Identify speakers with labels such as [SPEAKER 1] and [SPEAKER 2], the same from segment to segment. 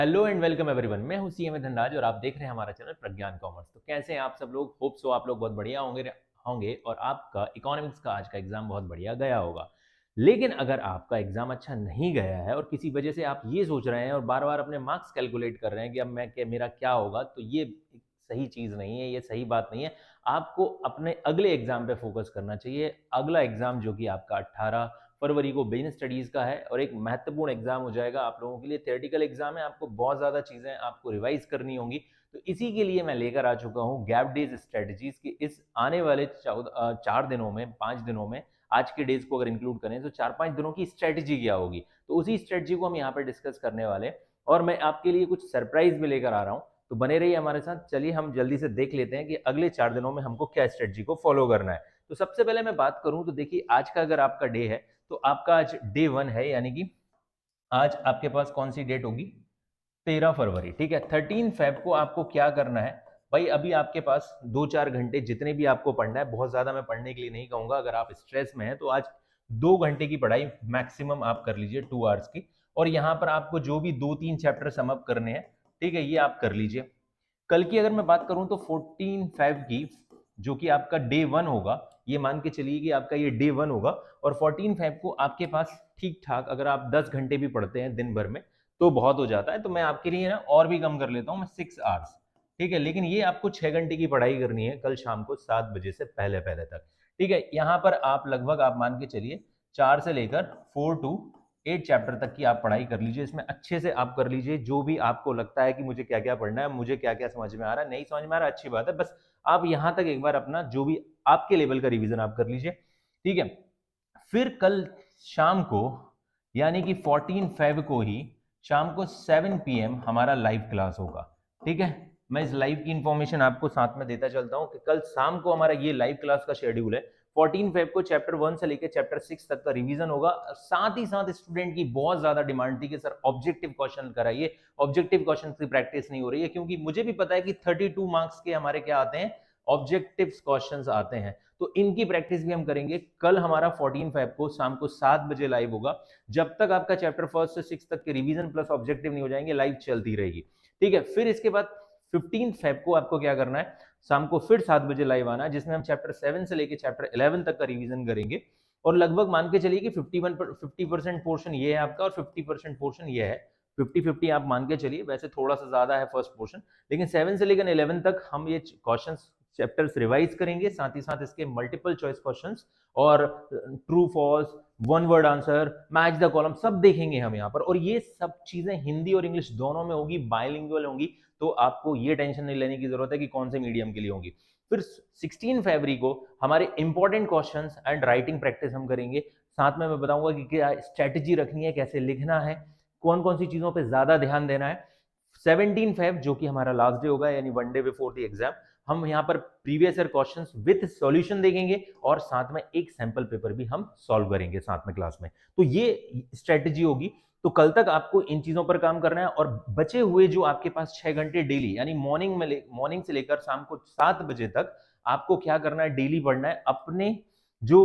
[SPEAKER 1] Hello and welcome everyone. मैं हूं CM Dhanraj और आप देख रहे हैं हमारा चैनल प्रज्ञान कॉमर्स। तो कैसे हैं आप सब लोग? होप सो आप लोग बहुत बढ़िया होंगे और आपका इकोनॉमिक्स का आज का एग्जाम बहुत बढ़िया गया होगा। लेकिन अगर आपका एग्जाम अच्छा नहीं गया है और किसी वजह से आप ये सोच रहे हैं और बार बार अपने मार्क्स कैलकुलेट कर रहे हैं कि अब मेरा क्या होगा, तो ये सही चीज़ नहीं है, ये सही बात नहीं है। आपको अपने अगले एग्जाम पे फोकस करना चाहिए। अगला एग्जाम जो कि आपका 18 फरवरी को बिजनेस स्टडीज का है और एक महत्वपूर्ण एग्जाम हो जाएगा आप लोगों के लिए। थियोरेटिकल एग्जाम है, आपको बहुत ज़्यादा चीज़ें आपको रिवाइज करनी होंगी। तो इसी के लिए मैं लेकर आ चुका हूँ गैप डेज स्ट्रेटजीज की। इस आने वाले 4 दिनों में, 5 दिनों में, आज के डेज को अगर इंक्लूड करें तो 4-5 दिनों की स्ट्रेटजी क्या होगी, तो उसी स्ट्रेटजी को हम यहाँ पर डिस्कस करने वाले हैं। और मैं आपके लिए कुछ सरप्राइज भी लेकर आ रहा हूँ, तो बने रहिए हमारे साथ। चलिए हम जल्दी से देख लेते हैं कि अगले 4 दिनों में हमको क्या स्ट्रेटजी को फॉलो करना है। तो सबसे पहले मैं बात करूं तो देखिए, आज का अगर आपका डे है तो आपका आज डे 1 है, यानी कि आज आपके पास कौन सी डेट होगी? 13 फरवरी। ठीक है, 13 फेब को आपको क्या करना है भाई? अभी आपके पास 2-4 घंटे जितने भी आपको पढ़ना है, बहुत ज्यादा मैं पढ़ने के लिए नहीं कहूंगा। अगर आप स्ट्रेस में हैं तो आज 2 घंटे की पढ़ाई मैक्सिमम आप कर लीजिए, 2 आवर्स की। और यहाँ पर आपको जो भी 2-3 चैप्टर सम अप करने हैं, ठीक है, ये आप कर लीजिए। कल की अगर मैं बात करूं तो 14 फेब की, जो कि आपका डे 1 होगा, ये मान के चलिए कि आपका ये डे 1 होगा। और 14 फेब को आपके पास ठीक ठाक, अगर आप 10 घंटे भी पढ़ते हैं दिन भर में तो बहुत हो जाता है। तो मैं आपके लिए ना और भी कम कर लेता हूं, मैं 6 आवर्स। ठीक है, लेकिन ये आपको 6 घंटे की पढ़ाई करनी है कल शाम को 7 बजे से पहले पहले तक। ठीक है, यहाँ पर आप लगभग आप मान के चलिए 4 से लेकर 4 to 8 चैप्टर तक की आप पढ़ाई कर लीजिए। इसमें अच्छे से आप कर लीजिए। जो भी आपको लगता है कि मुझे क्या क्या पढ़ना है, मुझे क्या क्या समझ में आ रहा है, नहीं समझ में आ रहा, अच्छी बात है, बस आप यहां तक एक बार अपना जो भी आपके लेवल का रिवीजन आप कर लीजिए। ठीक है, फिर कल शाम को, यानी कि 14 फेब को ही शाम को 7 PM हमारा लाइव क्लास होगा। ठीक है, मैं इस लाइव की इंफॉर्मेशन आपको साथ में देता चलता हूं कि कल शाम को हमारा ये लाइव क्लास का शेड्यूल है। 14 फेब को चैप्टर 1 से लेकर चैप्टर 6 तक का रिवीजन होगा। साथ ही साथ स्टूडेंट की बहुत ज्यादा डिमांड थी कि सर ऑब्जेक्टिव क्वेश्चन कराइए। ऑब्जेक्टिव क्वेश्चन की प्रैक्टिस नहीं हो रही है, क्योंकि मुझे भी पता है कि 32 मार्क्स के हमारे क्या आते हैं, ऑब्जेक्टिव क्वेश्चंस आते हैं। तो इनकी प्रैक्टिस भी हम करेंगे। कल हमारा 14 फेब को शाम को 7 बजे लाइव होगा। जब तक आपका चैप्टर 1 से 6 तक के रिवीजन प्लस ऑब्जेक्टिव नहीं हो जाएंगे, लाइव चलती रहेगी। ठीक है, फिर इसके बाद 15 फेब को आपको क्या करना है, शाम को फिर 7 बजे लाइव आना है, जिसमें हम चैप्टर 7 से लेकर चैप्टर 11 तक का रिवीजन करेंगे। और लगभग मान के चलिए कि 50% पोर्शन ये है आपका और 50% पोर्शन ये है। 50-50 आप मान के चलिए, वैसे थोड़ा सा ज्यादा है फर्स्ट पोर्शन, लेकिन 7 से लेकर 11 तक हम ये क्वेश्चन चैप्टर्स रिवाइज करेंगे। साथ ही साथ इसके मल्टीपल चॉइस क्वेश्चंस और true false, one word answer, match the column, सब देखेंगे हम यहाँ पर। और ये सब चीजें हिंदी और इंग्लिश दोनों में होगी, बायलिंगुअल होंगी। तो आपको ये टेंशन नहीं लेने की जरूरत है कि कौन से मीडियम के लिए होंगी। फिर 16 फरवरी को हमारे important questions and writing practice हम करेंगे। साथ में मैं बताऊंगा कि क्या स्ट्रेटेजी रखनी है, कैसे लिखना है, कौन कौन सी चीजों पर ज्यादा ध्यान देना है। 17 फेब जो कि हमारा लास्ट डे होगा, यानी 1 डे बिफोर द एग्जाम, हम यहाँ पर previous year questions with solution देखेंगे और साथ में एक सैंपल पेपर भी हम सॉल्व करेंगे साथ में क्लास में। तो ये स्ट्रेटेजी होगी। तो कल तक आपको इन चीजों पर काम करना है। और बचे हुए जो आपके पास 6 घंटे डेली, यानी मॉर्निंग से लेकर शाम को 7 बजे तक, आपको क्या करना है, डेली पढ़ना है। अपने जो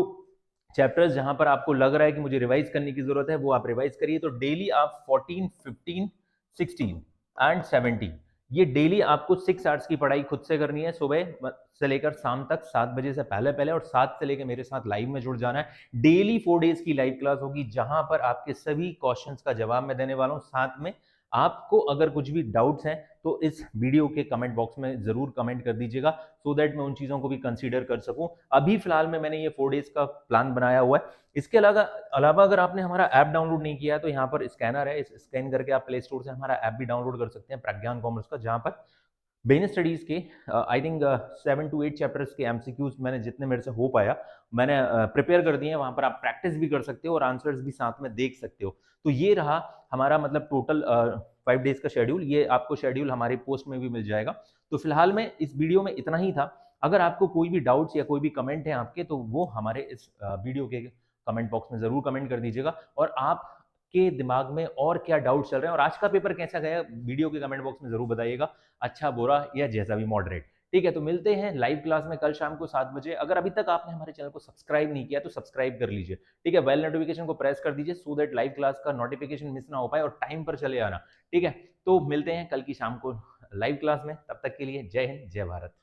[SPEAKER 1] चैप्टर्स जहां पर आपको लग रहा है कि मुझे रिवाइज करने की जरूरत है, वो आप रिवाइज करिए। तो डेली आप 14, 15, 16 एंड 17, ये डेली आपको 6 आवर्स की पढ़ाई खुद से करनी है, सुबह से लेकर शाम तक 7 बजे से पहले पहले। और 7 से लेकर मेरे साथ लाइव में जुड़ जाना है। डेली 4 डेज की लाइव क्लास होगी, जहां पर आपके सभी क्वेश्चंस का जवाब मैं देने वाला हूं। साथ में आपको अगर कुछ भी डाउट्स हैं तो इस वीडियो के कमेंट बॉक्स में जरूर कमेंट कर दीजिएगा, सो दैट मैं उन चीजों को भी कंसीडर कर सकूं। अभी फिलहाल में मैंने ये 4 डेज का प्लान बनाया हुआ है। इसके अलावा अगर आपने हमारा ऐप डाउनलोड नहीं किया है तो यहाँ पर स्कैनर है, इस स्कैन करके आप प्ले स्टोर से हमारा ऐप भी डाउनलोड कर सकते हैं प्रज्ञान कॉमर्स का, जहाँ पर बिजनेस स्टडीज के आई थिंक 7 to 8 चैप्टर्स के एमसीक्यूज मैंने जितने मेरे से हो पाया मैंने प्रिपेयर कर दिए हैं। वहां पर आप प्रैक्टिस भी कर सकते हो और आंसर्स भी साथ में देख सकते हो। तो ये रहा हमारा मतलब टोटल 5 डेज का शेड्यूल। ये आपको शेड्यूल हमारी पोस्ट में भी मिल जाएगा। तो फिलहाल में इस वीडियो में इतना ही था। अगर आपको कोई भी डाउट्स या कोई भी कमेंट है आपके, तो वो हमारे इस वीडियो के कमेंट बॉक्स में जरूर कमेंट कर दीजिएगा। और आप के दिमाग में और क्या डाउट चल रहे हैं और आज का पेपर कैसा गया, वीडियो के कमेंट बॉक्स में जरूर बताइएगा, अच्छा बुरा या जैसा भी मॉडरेट। ठीक है, तो मिलते हैं लाइव क्लास में कल शाम को 7 बजे। अगर अभी तक आपने हमारे चैनल को सब्सक्राइब नहीं किया तो सब्सक्राइब कर लीजिए। ठीक है, बेल नोटिफिकेशन को प्रेस कर दीजिए, सो दैट लाइव क्लास का नोटिफिकेशन मिस ना हो पाए और टाइम पर चले आना। ठीक है, तो मिलते हैं कल की शाम को लाइव क्लास में, तब तक के लिए जय हिंद, जय भारत।